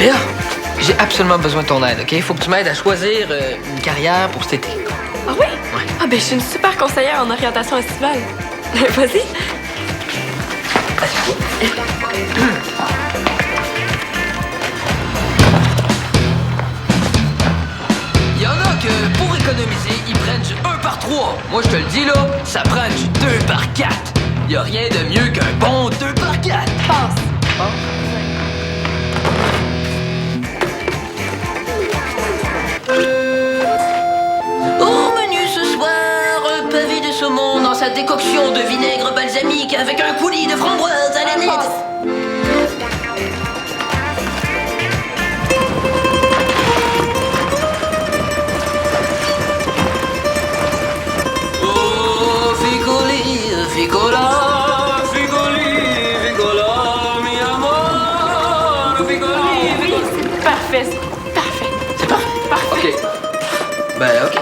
Béa, j'ai absolument besoin de ton aide, OK? Il faut que tu m'aides à choisir une carrière pour cet été. Ah oui? Ouais. Ah ben je suis une super conseillère en orientation estivale. Vas-y. Il y en a que, pour économiser, ils prennent du 1 par 3. Moi, je te le dis, là, ça prend du 2 par 4. Il y a rien de mieux qu'un bon 2 par 4. Passe. Au menu ce soir, un pavé de saumon dans sa décoction de vinaigre balsamique avec un coulis de framboises à la nette. Oh, figoli, figola, figoli, figola, mi amor, figoli. Oui, c'est parfait. C'est parfait. C'est parfait. Parfait. OK. Ben, OK.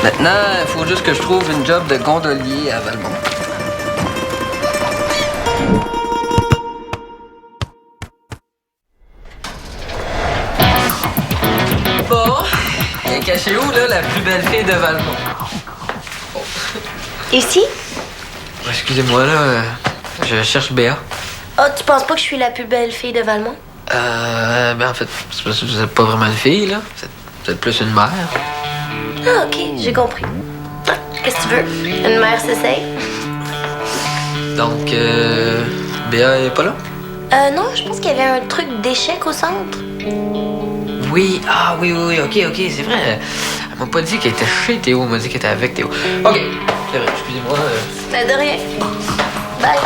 Maintenant, il faut juste que je trouve une job de gondolier à Valmont. Bon, elle est cachée où, là, la plus belle fille de Valmont? Oh. Ici? Excusez-moi, là, je cherche Béa. Oh, tu penses pas que je suis la plus belle fille de Valmont? Ben, en fait, c'est parce que vous êtes pas vraiment une fille, là. Vous êtes plus une mère. Ah, ok, j'ai compris. Ah, qu'est-ce que tu veux? Une mère s'essaye? Donc, Béa est pas là? Non, je pense qu'il y avait un truc d'échec au centre. Oui, oui, ok, c'est vrai. Elle m'a pas dit qu'elle était chez Théo, elle m'a dit qu'elle était avec Théo. Ok, c'est vrai, excusez-moi. De rien. Bye.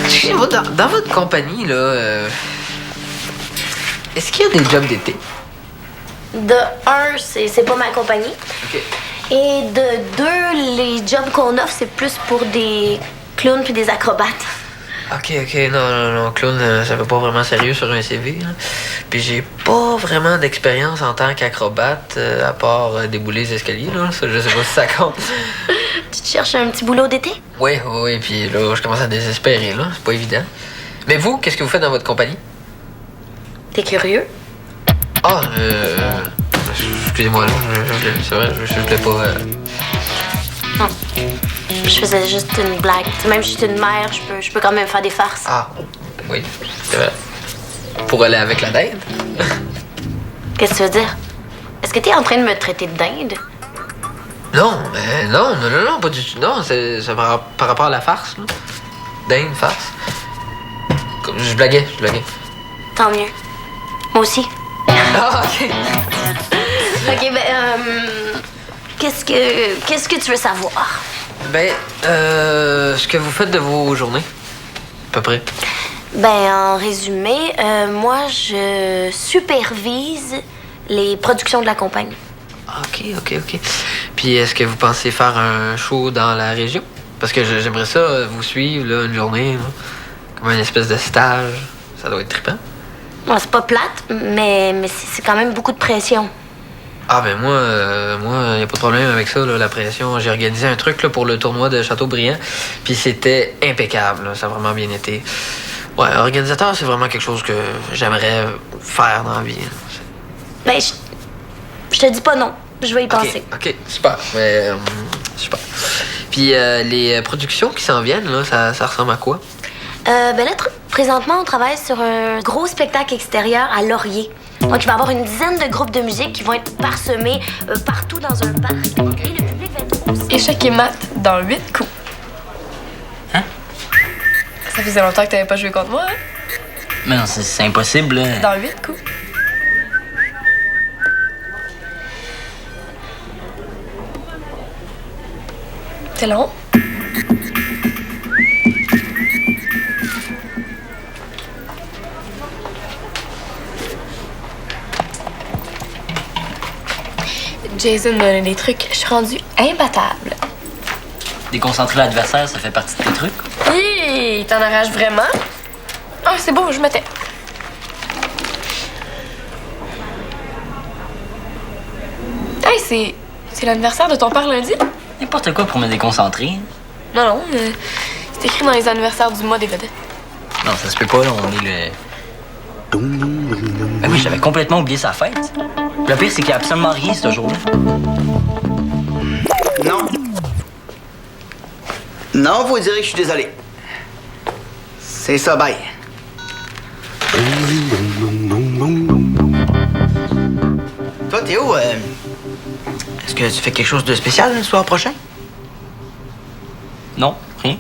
Excusez-moi, dans votre compagnie, là, est-ce qu'il y a des jobs d'été? De un, c'est pas ma compagnie. Ok. Et de deux, les jobs qu'on offre, c'est plus pour des clowns puis des acrobates. Ok, non, clown, ça fait pas vraiment sérieux sur un CV, là. Puis j'ai pas vraiment d'expérience en tant qu'acrobate, à part débouler les escaliers, là. Ça, je sais pas si ça compte. Tu te cherches un petit boulot d'été? Oui, puis là, je commence à désespérer, là. C'est pas évident. Mais vous, qu'est-ce que vous faites dans votre compagnie? T'es curieux? Ah, excusez-moi, là, c'est vrai, je voulais pas... Non. Je faisais juste une blague. Tu sais, même si je suis une mère, je peux quand même faire des farces. Ah, oui, c'est vrai. Pour aller avec la dinde? Qu'est-ce que tu veux dire? Est-ce que t'es en train de me traiter de dinde? Non, mais non, pas du tout. Non, c'est par rapport à la farce, là. Dinde, farce. Je blaguais. Tant mieux. Moi aussi. Ah, OK. OK, qu'est-ce que tu veux savoir? Ben, ce que vous faites de vos journées, à peu près. Ben, en résumé, moi, je supervise les productions de la compagnie. OK. Puis, est-ce que vous pensez faire un show dans la région? Parce que j'aimerais ça vous suivre, là, une journée, là, comme une espèce de stage. Ça doit être trippant. Bon, c'est pas plate, mais c'est quand même beaucoup de pression. Ah, ben moi, y a pas de problème avec ça, là, la pression. J'ai organisé un truc là, pour le tournoi de Châteaubriand, puis c'était impeccable, là, ça a vraiment bien été. Ouais, organisateur, c'est vraiment quelque chose que j'aimerais faire dans la vie. Ben, je te dis pas non. Je vais y penser. OK, super. Mais, super. Puis les productions qui s'en viennent, là, ça ressemble à quoi? Ben là, présentement, on travaille sur un gros spectacle extérieur à Laurier. Donc, il va y avoir une dizaine de groupes de musique qui vont être parsemés partout dans un parc. Et le public va être aussi... Échec et mat dans 8 coups. Hein? Ça faisait longtemps que t'avais pas joué contre moi, hein? Mais non, c'est impossible, là. Dans 8 coups. C'est long? Jason m'a donné des trucs. Je suis rendue imbattable. Déconcentrer l'adversaire, ça fait partie de tes trucs. Hi! T'en arraches vraiment? Ah, c'est beau, je me tais. Hey, c'est l'anniversaire de ton père lundi? N'importe quoi pour me déconcentrer. Non, non. C'est écrit dans les anniversaires du mois des vedettes. Non, ça se peut pas, là, on est le... Ben oui, j'avais complètement oublié sa fête. Le pire, c'est qu'il y a absolument rien ce jour-là. Non. Non, vous direz que je suis désolé. C'est ça, bye. Toi, Théo, est-ce que tu fais quelque chose de spécial le soir prochain? Non, rien.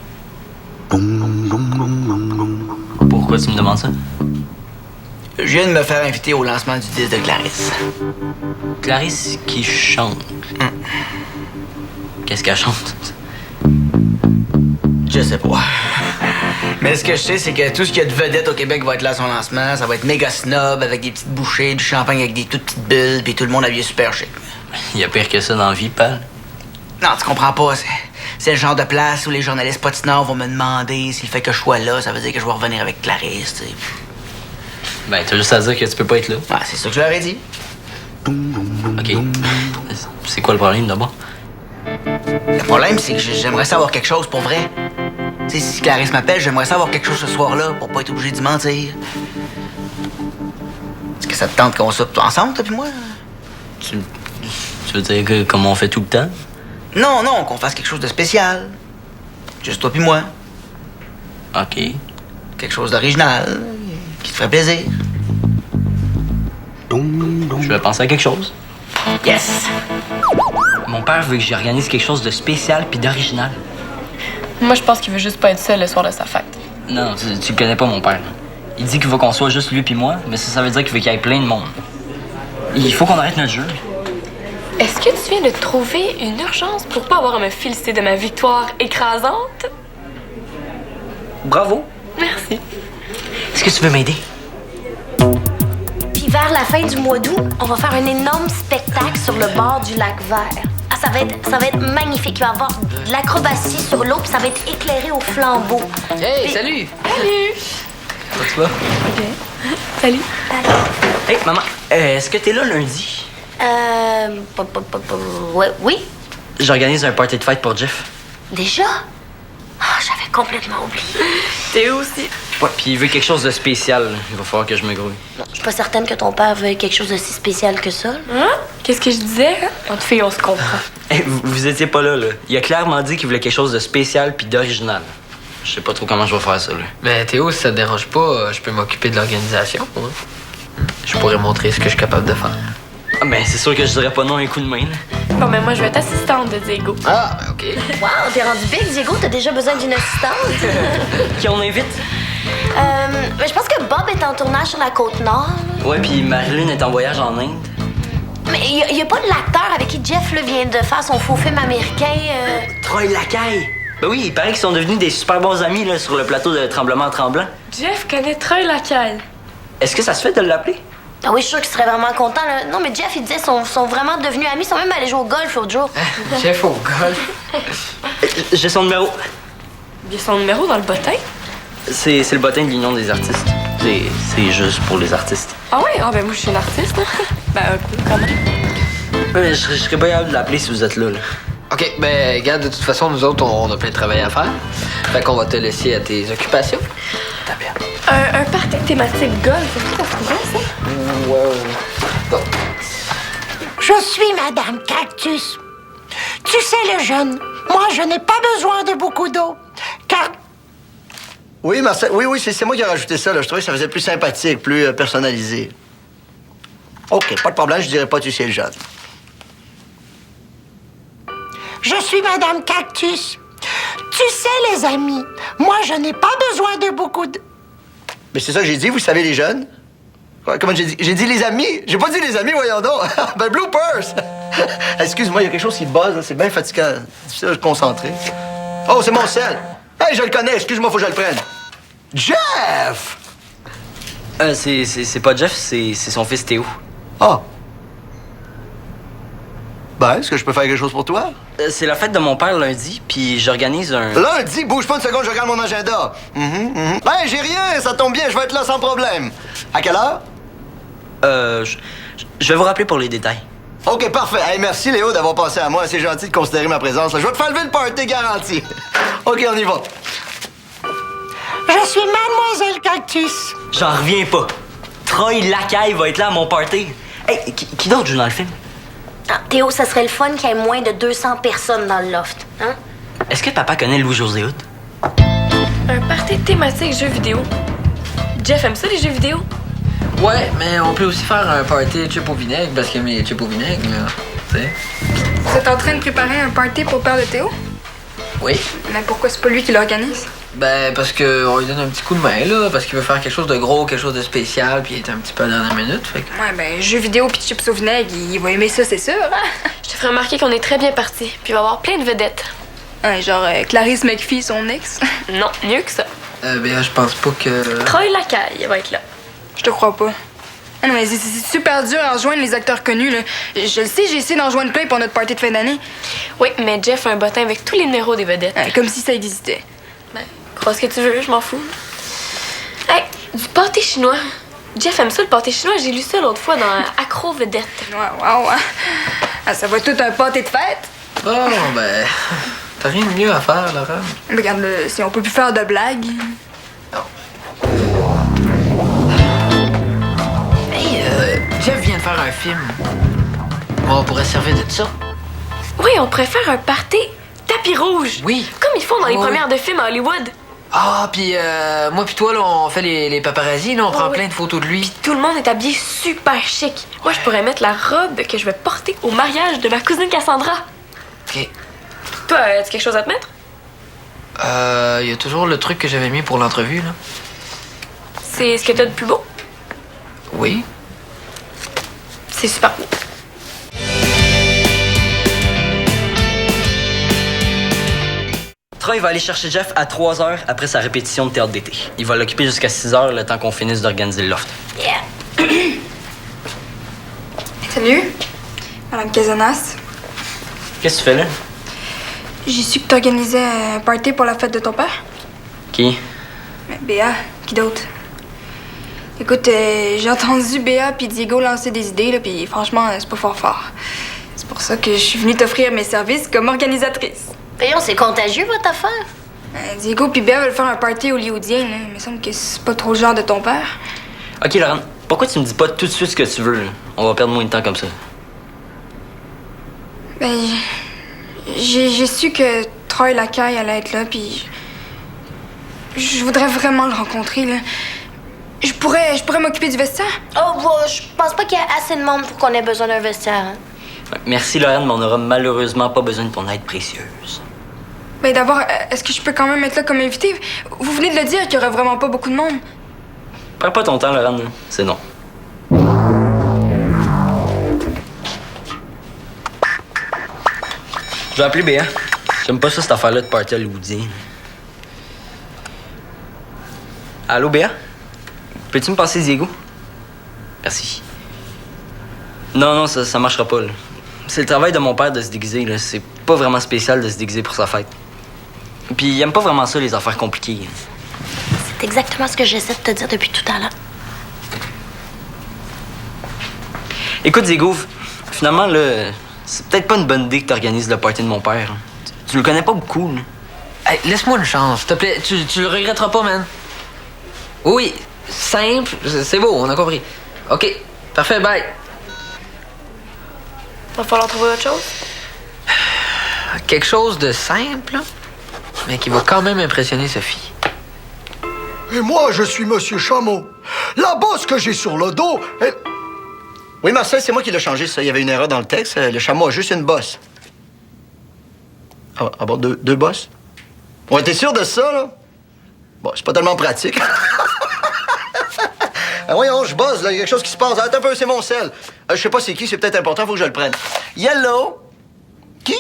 Pourquoi tu me demandes ça? Je viens de me faire inviter au lancement du disque de Clarisse. Clarisse qui chante. Qu'est-ce qu'elle chante? Je sais pas. Mais ce que je sais, c'est que tout ce qu'il y a de vedette au Québec va être là à son lancement. Ça va être méga snob, avec des petites bouchées, du champagne avec des toutes petites bulles, puis tout le monde habillé super chic. Il y a pire que ça dans la vie, Paul. Non, tu comprends pas. C'est le genre de place où les journalistes patineurs vont me demander s'il fait que je sois là, ça veut dire que je vais revenir avec Clarisse, tu sais. Ben, t'as juste à dire que tu peux pas être là. Ouais, c'est ça que je leur ai dit. OK. C'est quoi le problème, d'abord? Le problème, c'est que j'aimerais savoir quelque chose pour vrai. Tu sais, si Clarisse m'appelle, j'aimerais savoir quelque chose ce soir-là pour pas être obligé d'y mentir. Est-ce que ça te tente qu'on soupe ensemble, toi puis moi? Tu veux dire que comme on fait tout le temps? Non, non, qu'on fasse quelque chose de spécial. Juste toi puis moi. OK. Quelque chose d'original, qui te ferait plaisir. Je vais penser à quelque chose. Yes! Mon père veut que j'organise quelque chose de spécial puis d'original. Moi, je pense qu'il veut juste pas être seul le soir de sa fête. Non, tu le connais pas, mon père. Il dit qu'il veut qu'on soit juste lui puis moi, mais ça veut dire qu'il veut qu'il y ait plein de monde. Il faut qu'on arrête notre jeu. Est-ce que tu viens de trouver une urgence pour pas avoir à me féliciter de ma victoire écrasante? Bravo. Merci. Est-ce que tu veux m'aider? Puis vers la fin du mois d'août, on va faire un énorme spectacle sur le bord du lac Vert. Ah, ça va être magnifique. Il va y avoir de l'acrobatie sur l'eau, puis ça va être éclairé au flambeau. Hey, Puis- salut! Salut! Comment tu vas? Salut. Hey, maman, est-ce que t'es là lundi? Ouais, oui, J'organise un party de fête pour Jeff. déjà? Ah, j'avais complètement oublié. T'es où aussi? Ouais, puis il veut quelque chose de spécial. Il va falloir que je me grouille. Non, je suis pas certaine que ton père veuille quelque chose de si spécial que ça. Hein? Qu'est-ce que je disais? Entre filles, on se comprend. Hey, vous étiez pas là. Il a clairement dit qu'il voulait quelque chose de spécial puis d'original. Je sais pas trop comment je vais faire ça, là. Mais Théo, si ça te dérange pas, je peux m'occuper de l'organisation. Hein? Je pourrais montrer ce que je suis capable de faire. Ah, ben, c'est sûr que je dirais pas non un coup de main, là. Bon, ben moi, je vais être assistante de Diego. Ah, ben OK. Wow, t'es rendu big, Diego, t'as déjà besoin d'une assistante? Qui on invite? Mais je pense que Bob est en tournage sur la Côte-Nord. Ouais, puis Marilyn est en voyage en Inde. Mais il y a pas de l'acteur avec qui Jeff là, vient de faire son faux film américain. Troy Lacaille. Ben oui, il paraît qu'ils sont devenus des super bons amis, là, sur le plateau de Tremblement en Tremblant. Jeff connaît Troy Lacaille. Est-ce que ça se fait de l'appeler? Ah oui, je suis sûre qu'il serait vraiment content. Là. Non, mais Jeff, il disait qu'ils sont vraiment devenus amis. Ils sont même allés jouer au golf l'autre jour. Chef au golf. J'ai son numéro. Il y a son numéro dans le bottin. C'est le bottin de l'Union des artistes. C'est juste pour les artistes. Ah ouais? Ah ben moi, je suis une artiste. Ben un peu, quand même. Ouais, je serais pas capable de l'appeler si vous êtes là. OK, ben, regarde, de toute façon, nous autres, on a plein de travail à faire. Fait qu'on va te laisser à tes occupations. T'as bien. Un party thématique golf, est-ce que ça se pourrait, ça? Ouais. Bon. Je suis Madame Cactus. Tu sais, le jeune, moi, je n'ai pas besoin de beaucoup d'eau, car Oui, Marcel, oui, c'est moi qui ai rajouté ça, là. Je trouvais que ça faisait plus sympathique, plus personnalisé. OK, pas de problème, je dirais pas tu sais le jeune. je suis Madame Cactus. Tu sais, les amis, moi, je n'ai pas besoin de beaucoup de... Mais c'est ça que j'ai dit, vous savez, les jeunes? Quoi, comment j'ai dit? J'ai dit les amis? J'ai pas dit les amis, voyons donc. Ben, bloopers! Excuse-moi, il y a quelque chose qui buzz, là. C'est bien fatigant. Difficile de se concentrer. Oh, c'est mon sel! Hey, je le connais, excuse-moi, faut que je le prenne. Jeff! C'est pas Jeff, c'est son fils Théo. Ah. Ben, est-ce que je peux faire quelque chose pour toi? C'est la fête de mon père lundi, puis j'organise un... Lundi, bouge pas une seconde, je regarde mon agenda. Ben, j'ai rien, ça tombe bien, je vais être là sans problème. À quelle heure? Je vais vous rappeler pour les détails. OK, parfait. Hey, merci, Léo, d'avoir pensé à moi. C'est gentil de considérer ma présence. Je vais te faire lever le party garanti. OK, on y va. Je suis Mademoiselle Cactus. J'en reviens pas. Troy Lacaille va être là à mon party. Hey, qui d'autre joue dans le film? Ah, Théo, ça serait le fun qu'il y ait moins de 200 personnes dans le loft. Hein? Est-ce que papa connaît Louis-José Hood? Un party thématique jeux vidéo. Jeff aime ça, les jeux vidéo? Ouais, mais on peut aussi faire un party chip au vinaigre parce qu'il aime les chips au vinaigre, là. Tu sais? Vous êtes en train de préparer un party pour le père de Théo? Oui. Mais pourquoi c'est pas lui qui l'organise? Ben, parce qu'on lui donne un petit coup de main, là, parce qu'il veut faire quelque chose de gros, quelque chose de spécial, puis il est un petit peu à la dernière minute, fait que... Ouais, ben, jeux vidéo pis chips au vinaigre, il va aimer ça, c'est sûr, hein? Je te ferai remarquer qu'on est très bien partis, puis il va y avoir plein de vedettes. Ouais, genre Clarisse McPhee, son ex. Non, mieux que ça. Ben, je pense pas que... Troy Lacaille va être là. Je te crois pas. Ah non, mais c'est super dur à rejoindre les acteurs connus, là. Je le sais, j'ai essayé d'en rejoindre plein pour notre party de fin d'année. Oui, mais Jeff a un bottin avec tous les numéros des vedettes. Ouais, comme si ça existait. Ben, crois ce que tu veux, je m'en fous. Hey, du pâté chinois. Jeff aime ça, le pâté chinois. J'ai lu ça l'autre fois dans Accro Vedette. Ouais. Ah, ça va être tout un pâté de fête. Bon, ben... T'as rien de mieux à faire, Laurent? Regarde, si on peut plus faire de blagues. Hey, Jeff vient de faire un film. On pourrait se servir de ça. Oui, on pourrait faire un party tapis rouge. Oui. Comme ils font dans les Oui. premières de films à Hollywood. Ah, puis moi puis toi, là, on fait les paparazzis, là, on prend oui. plein de photos de lui. Tout le monde est habillé super chic. Moi, je pourrais mettre la robe que je vais porter au mariage de ma cousine Cassandra. OK. Toi, as-tu quelque chose à te mettre? Il y a toujours le truc que j'avais mis pour l'entrevue, là. C'est ce que t'as de plus beau. Oui. C'est super beau. Troy va aller chercher Jeff à 3 heures après sa répétition de théâtre d'été. Il va l'occuper jusqu'à 6 heures, le temps qu'on finisse d'organiser le loft. Salut, Madame Casanas. Qu'est-ce que tu fais là? J'ai su que t'organisais un party pour la fête de ton père. Qui? Béa, qui d'autre? Écoute, j'ai entendu Béa puis Diego lancer des idées, là, puis franchement, c'est pas fort. C'est pour ça que je suis venue t'offrir mes services comme organisatrice. Voyons, c'est contagieux, votre affaire. Diego puis Béa veulent faire un party hollywoodien, là. Il me semble que c'est pas trop le genre de ton père. Ok, Laurent, pourquoi tu me dis pas tout de suite ce que tu veux, là? On va perdre moins de temps comme ça. Ben, j'ai su que Troy Lacaille allait être là, puis je voudrais vraiment le rencontrer, là. Je pourrais m'occuper du vestiaire? Oh, bon, je pense pas qu'il y a assez de monde pour qu'on ait besoin d'un vestiaire. Hein? Merci, Laurent, mais on aura malheureusement pas besoin de ton aide précieuse. Ben d'abord, est-ce que je peux quand même être là comme invité? Vous venez de le dire qu'il y aura vraiment pas beaucoup de monde. Perds pas ton temps, Laurent, là. C'est non. Je vais appeler Béa. J'aime pas ça, cette affaire-là de party hollywoodien. Allô, Béa? Peux-tu me passer Diego? Merci. Non, ça marchera pas, là. C'est le travail de mon père de se déguiser, là. C'est pas vraiment spécial de se déguiser pour sa fête. Puis il aime pas vraiment ça, les affaires compliquées. C'est exactement ce que j'essaie de te dire depuis tout à l'heure. Écoute, Diego, finalement, là, c'est peut-être pas une bonne idée que t'organises le party de mon père. Tu le connais pas beaucoup, là. Hey, laisse-moi une chance, s'il te plaît. Tu le regretteras pas, man. Oui, simple, c'est beau, on a compris. OK, parfait, bye. Va falloir trouver autre chose. Quelque chose de simple, mais qui va quand même impressionner Sophie. Et moi, je suis Monsieur Chameau. La bosse que j'ai sur le dos... Oui, Marcel, c'est moi qui l'ai changé, ça. Il y avait une erreur dans le texte. Le chameau a juste une bosse. Ah bon, deux bosses? Ouais, t'es sûr de ça, là? Bon, c'est pas tellement pratique. Voyons, je bosse, là. Il y a quelque chose qui se passe. Attends un peu, c'est mon sel. Je sais pas c'est qui, c'est peut-être important, faut que je le prenne. Yellow. Qui?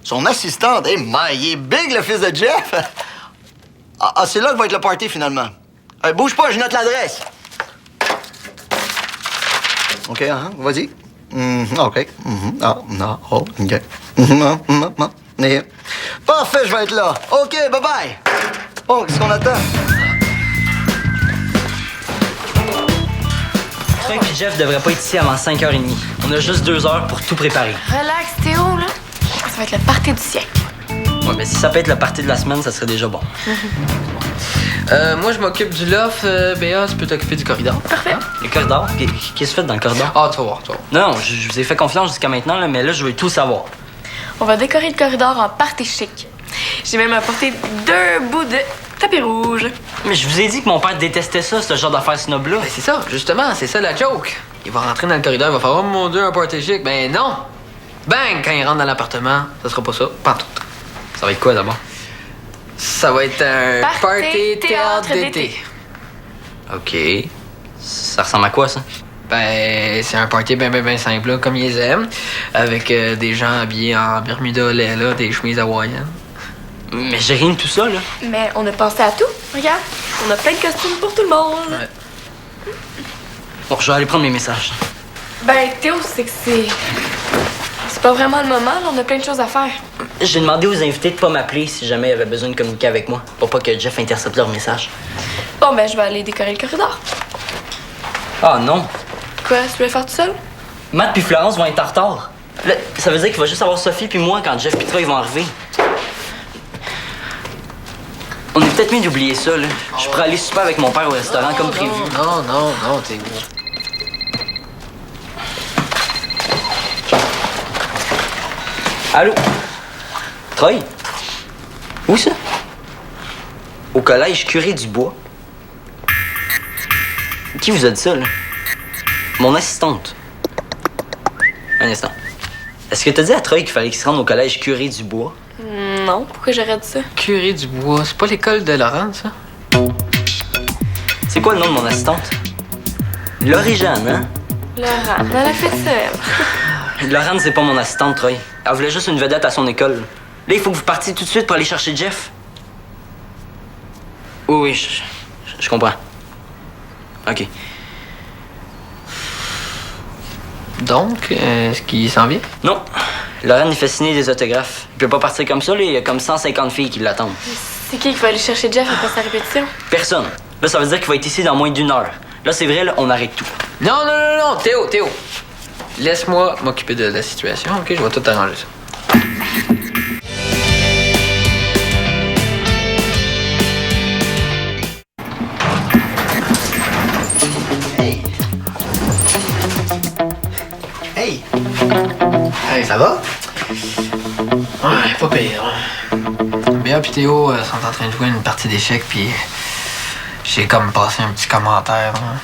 Son assistante. Eh, il est big, le fils de Jeff. Ah, c'est là que va être le party, finalement. Bouge pas, je note l'adresse. OK, hein, vas-y. OK. Ah, non, oh, OK. Parfait, je vais être là. OK, bye-bye. Bon, qu'est-ce qu'on attend? Troy et Jeff devraient pas être ici avant 5h30. On a juste 2 heures pour tout préparer. Relax, Théo, là. Ça va être le party du siècle. Ouais, mais si ça peut être le party de la semaine, ça serait déjà bon. Moi, je m'occupe du loft. Béa, tu peux t'occuper du corridor. Parfait. Hein? Le corridor? Qu'est-ce que tu fais dans le corridor? Ah, tu vas voir, tu vas voir. Non, je vous ai fait confiance jusqu'à maintenant, là, mais là, je veux tout savoir. On va décorer le corridor en party chic. J'ai même apporté 2 bouts de tapis rouge. Mais je vous ai dit que mon père détestait ça, ce genre d'affaires snob-là. Ben, c'est ça, justement, c'est ça la joke. Il va rentrer dans le corridor, il va faire oh mon Dieu, un party chic. Ben non! Bang! Quand il rentre dans l'appartement, ça sera pas ça. Pas tout. Ça va être quoi d'abord? Ça va être un party théâtre d'été. OK. Ça ressemble à quoi, ça? Ben, c'est un party ben simple, là, comme ils aiment. Avec des gens habillés en Bermuda lait, là, des chemises hawaïennes. Mais j'ai rien de tout ça, là. Mais on a pensé à tout. Regarde, on a plein de costumes pour tout le monde. Ouais. Bon, je vais aller prendre mes messages. Ben, Théo, c'est que c'est pas vraiment le moment, là, on a plein de choses à faire. J'ai demandé aux invités de pas m'appeler si jamais ils avaient besoin de communiquer avec moi, pour pas que Jeff intercepte leur message. Bon, ben, je vais aller décorer le corridor. Ah non! Quoi, tu veux le faire tout seul? Matt puis Florence vont être en retard. Là, ça veut dire qu'il va juste avoir Sophie puis moi quand Jeff puis Troy vont arriver. On est peut-être mieux d'oublier ça, là. Je pourrais aller super avec mon père au restaurant comme prévu. Non, t'es... Allô? Troy? Où ça? Au collège Curé du Bois. Qui vous a dit ça, là? Mon assistante. Un instant. Est-ce que t'as dit à Troy qu'il fallait qu'il se rende au collège Curé du Bois? Non, pourquoi j'aurais dit ça? Curé du Bois, c'est pas l'école de Laurent, ça? C'est quoi le nom de mon assistante? Laurie-Jeanne, hein? Laurent, elle a fait ça. Laurent, c'est pas mon assistante, Troy. Elle voulait juste une vedette à son école. Là, il faut que vous partiez tout de suite pour aller chercher Jeff. Oui, je comprends. OK. Donc, est-ce qu'il s'en vient? Non. Laurent, il fait signer des autographes. Il peut pas partir comme ça, là. Il y a comme 150 filles qui l'attendent. C'est qui va aller chercher Jeff après sa répétition? Personne. Là, ça veut dire qu'il va être ici dans moins d'1 heure. Là, c'est vrai, là, on arrête tout. Non, Théo. Laisse-moi m'occuper de la situation, OK? Je vais tout arranger ça. Hey, ça va? Ouais, pas pire. Béa et Théo sont en train de jouer une partie d'échecs, puis j'ai comme passé un petit commentaire. Hein.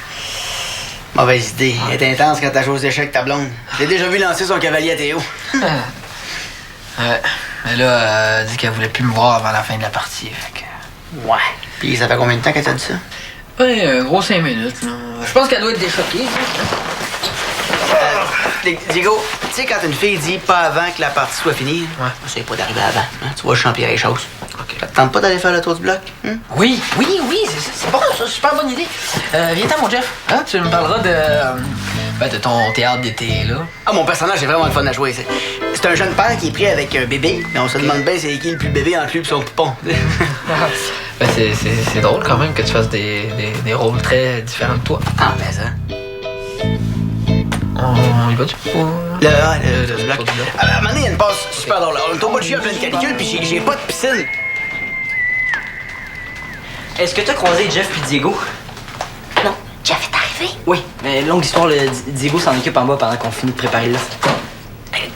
Mauvaise idée. Elle est intense quand t'as joué aux échecs ta blonde. J'ai déjà vu lancer son cavalier à Théo. Ouais. Mais là, elle dit qu'elle voulait plus me voir avant la fin de la partie. Fait que... Ouais. Puis ça fait combien de temps qu'elle t'a dit ça? Ouais, gros 5 minutes. Là. Je pense qu'elle doit être déchoquée. Diego, tu sais, quand une fille dit pas avant que la partie soit finie, c'est pas d'arriver avant. Hein? Tu vas champion les choses. OK. Ça te tente pas d'aller faire le tour du bloc? Hein? Oui, c'est bon, ça, super bonne idée. Viens-t'en, mon Jeff. Hein? Tu me parleras de ton théâtre d'été, là. Ah, mon personnage est vraiment le fun à jouer. C'est un jeune père qui est pris avec un bébé, mais on se demande bien c'est qui le plus bébé entre lui et son poupon. Ben, c'est drôle quand même que tu fasses des rôles très différents de toi. Ah, mais ça. On y va-tu? Le bloc. À un moment donné, il y a une passe super drôle. On est au bout de chien en pleine canicule, puis j'ai pas de piscine. Est-ce que t'as croisé Jeff puis Diego? Non, Jeff est arrivé. Oui, mais longue histoire, le Diego s'en occupe en bas pendant qu'on finit de préparer le l'offre.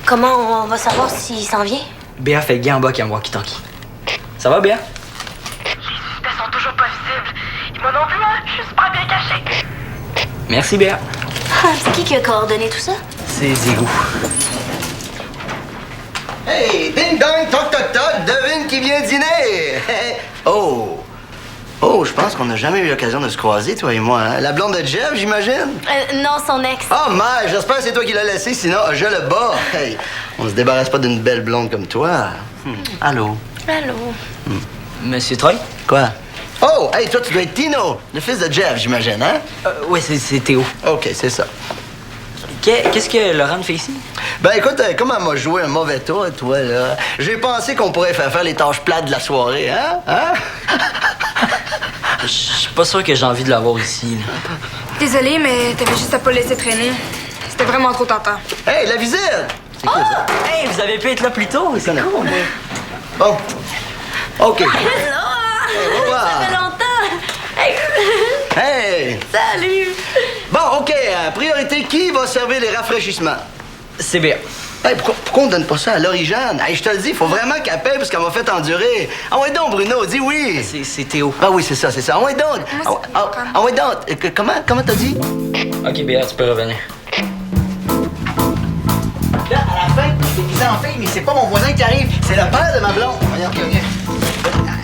Comment on va savoir s'il s'en vient? Béa fait le gars en bas qui envoie walkie-talkie. Ça va, Béa? Les suspects sont toujours pas visibles. Et moi non plus, hein? Je suis super bien caché. Merci, Béa. Ah, c'est qui a coordonné tout ça? C'est Diego. Hey, ding dong, toc toc toc, devine qui vient dîner! Oh! Oh, je pense qu'on n'a jamais eu l'occasion de se croiser, toi et moi. Hein? La blonde de Jeff, j'imagine? Non, son ex. Oh, my, j'espère que c'est toi qui l'as laissé, sinon je le bats. Hey, on se débarrasse pas d'une belle blonde comme toi. Allô? Allô? Monsieur Troy? Quoi? Oh, hey, toi, tu dois être Tino, le fils de Jeff, j'imagine, hein? Oui, c'est Théo. OK, c'est ça. Qu'est-ce que Laurent fait ici? Ben écoute, comme elle m'a joué un mauvais tour, toi, là, j'ai pensé qu'on pourrait faire les tâches plates de la soirée, hein? Je suis pas sûr que j'ai envie de l'avoir ici. Là. Désolée, mais t'avais juste à pas le laisser traîner. C'était vraiment trop tentant. Hey, la visite! C'est quoi ça? Hey, vous avez pu être là plus tôt, c'est cool. Bon, OK. Hello! Ça fait longtemps! Hey! Hey! Salut! Bon, OK. Priorité, qui va servir les rafraîchissements? C'est bien. Hey, pourquoi on donne pas ça à Laurie-Jeanne? Hey, je te le dis, il faut vraiment qu'elle paye parce qu'elle m'a fait endurer. Ah ouais donc, Bruno, dis oui. C'est Théo. Ah oui, c'est ça. Ah ouais donc. Ah ouais donc. Comment t'as dit? OK, Béa, tu peux revenir. Là, à la fin, t'es déguisé en fille, mais c'est pas mon voisin qui arrive, c'est le père de ma blonde. Voyons, OK.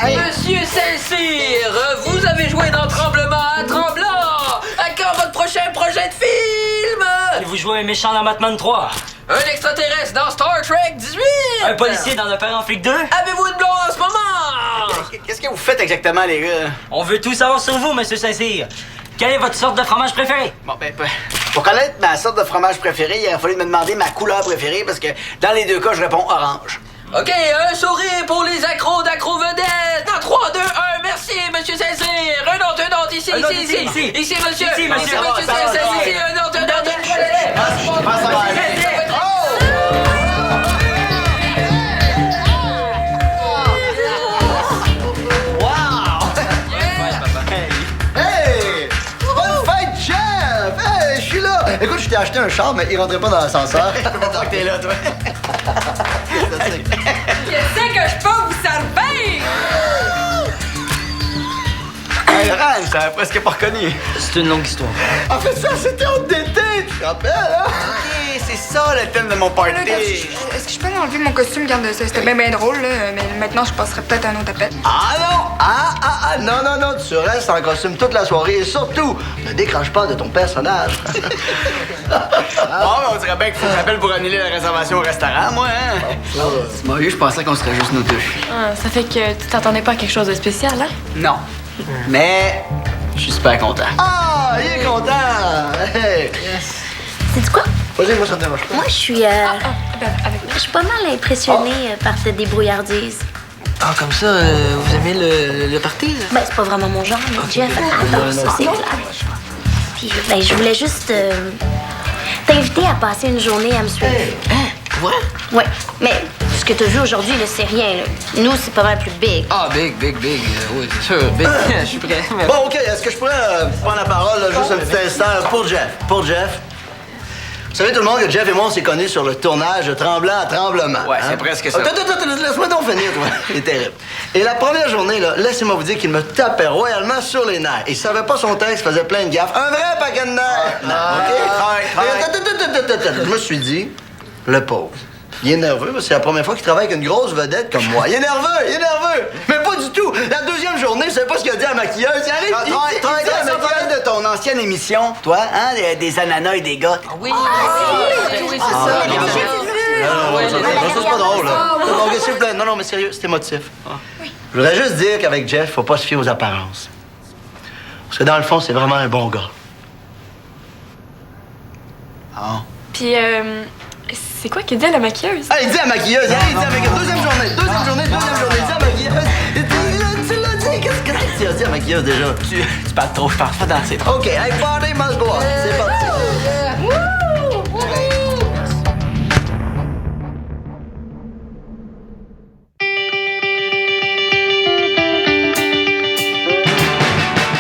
Hey. Monsieur Saint-Cyr, vous avez joué dans Tremblement à Tremblant. À quand votre prochain projet de film? Allez-vous jouer un méchant dans Batman 3? Un extraterrestre dans Star Trek 18. Un policier dans Le Père en flic 2? Avez-vous une blonde en ce moment? Qu'est-ce que vous faites exactement, les gars? On veut tout savoir sur vous, Monsieur Saint-Cyr. Quelle est votre sorte de fromage préféré? Bon, ben, pour connaître ma sorte de fromage préféré, il a fallu me demander ma couleur préférée parce que dans les deux cas, je réponds orange. OK, un sourire pour les accros d'Acro-Vedette. Dans 3, 2, 1, merci, Monsieur Saint-Cyr. Un autre, ici, Un autre, ici. ici. Ici, monsieur. Ici, monsieur. Ici, monsieur Saint-Cyr, ici, un autre. Passe à Hey! Bonne fête, chef! Hey, je suis là! Écoute, je t'ai acheté un char, mais il rentrait pas dans l'ascenseur. Je peux pas croire que t'es là, toi. Qu'est-ce que je peux vous servir? Hey, Laurent, je t'avais presque pas reconnu. C'est une longue histoire. En fait, ça, c'était en d'été, tu te rappelles, hein? Ok, c'est ça le thème de mon party. Est-ce que je peux aller enlever mon costume? Garde ça, c'était bien drôle, là, mais maintenant je passerai peut-être à un autre appel. Ah non! Non, tu restes en costume toute la soirée et surtout, ne décroche pas de ton personnage. Bon, ben, on dirait bien qu'il faut que j'appelle pour annuler la réservation au restaurant, moi, hein? C'est moi, je pensais qu'on serait juste nous deux. Ah, ça fait que tu t'attendais pas à quelque chose de spécial, hein? Non. Mais je suis super content. Ah, il est content! Hey. C'est quoi? Vas-y, moi, ça te dérange pas. Moi, je suis pas mal impressionnée par cette débrouillardise. Ah, comme ça, vous aimez le party, là? Ben, c'est pas vraiment mon genre, mais Jeff adore ça, c'est clair. Puis, ben, je voulais juste t'inviter à passer une journée à me suivre. Ouais? Ouais, mais ce que t'as vu aujourd'hui, là, c'est rien, là. Nous, c'est pas mal plus big. Ah, big. Oui, c'est sûr, big. Je suis prêt. Bon, OK, est-ce que je pourrais prendre la parole, là, juste un petit instant, pour Jeff? Vous savez, tout le monde, que Jeff et moi, on s'est connus sur le tournage de Tremblant à Tremblement. Ouais, c'est presque ça. Attends, laisse-moi donc finir, toi. Il est terrible. Et la première journée, là, laissez-moi vous dire qu'il me tapait royalement sur les nerfs. Il savait pas son texte, faisait plein de gaffes. Un vrai paquet de nerfs! OK? Attends. Je me suis dit, le pauvre. Il est nerveux, parce que c'est la première fois qu'il travaille avec une grosse vedette comme moi. Il est nerveux! Mais pas du tout! La deuxième journée, je sais pas ce qu'il a dit à la maquilleuse. Il arrive, il dit à la maquilleuse de ton ancienne émission, toi, hein, des ananas et des gars. Oui, c'est ça. Non, c'est pas drôle, là. Non, s'il vous plaît. Non, mais sérieux, c'est émotif. Je voudrais juste dire qu'avec Jeff, faut pas se fier aux apparences. Parce que dans le fond, c'est vraiment un bon gars. Ah. Puis, c'est quoi qu'il dit à la maquilleuse? Ah, il dit à la maquilleuse, deuxième journée, il dit à la maquilleuse. Tu l'as dit, qu'est-ce que tu as dit à la maquilleuse déjà? Tu parles trop, je parle pas danser. OK, hey, party must go on. C'est parti.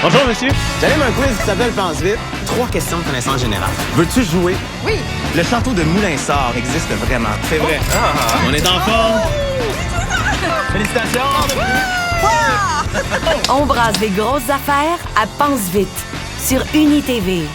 Bonjour, monsieur. J'anime un quiz qui s'appelle Pense vite. 3 questions de connaissance générale. Veux-tu jouer? Oui. Le château de Moulinsart existe vraiment. C'est vrai. On est en forme. Félicitations. On brasse des grosses affaires à Pense vite sur UniTV.